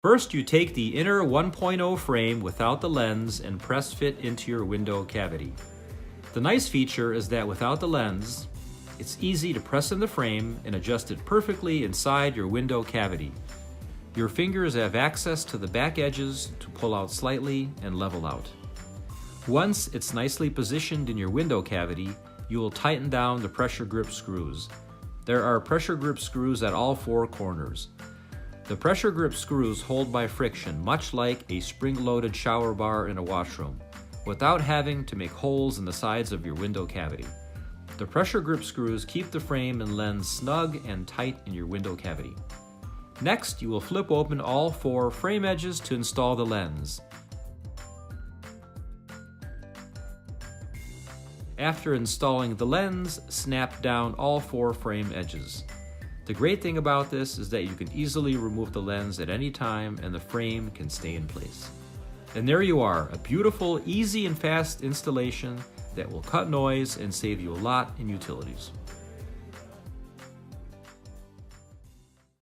First, you take the inner 1.0 frame without the lens and press fit into your window cavity. The nice feature is that without the lens, it's easy to press in the frame and adjust it perfectly inside your window cavity. Your fingers have access to the back edges to pull out slightly and level out. Once it's nicely positioned in your window cavity, you will tighten down the pressure grip screws. There are pressure grip screws at all four corners. The pressure grip screws hold by friction, much like a spring-loaded shower bar in a washroom, without having to make holes in the sides of your window cavity. The pressure grip screws keep the frame and lens snug and tight in your window cavity. Next, you will flip open all four frame edges to install the lens. After installing the lens, snap down all four frame edges. The great thing about this is that you can easily remove the lens at any time and the frame can stay in place. And there you are, a beautiful, easy and fast installation that will cut noise and save you a lot in utilities.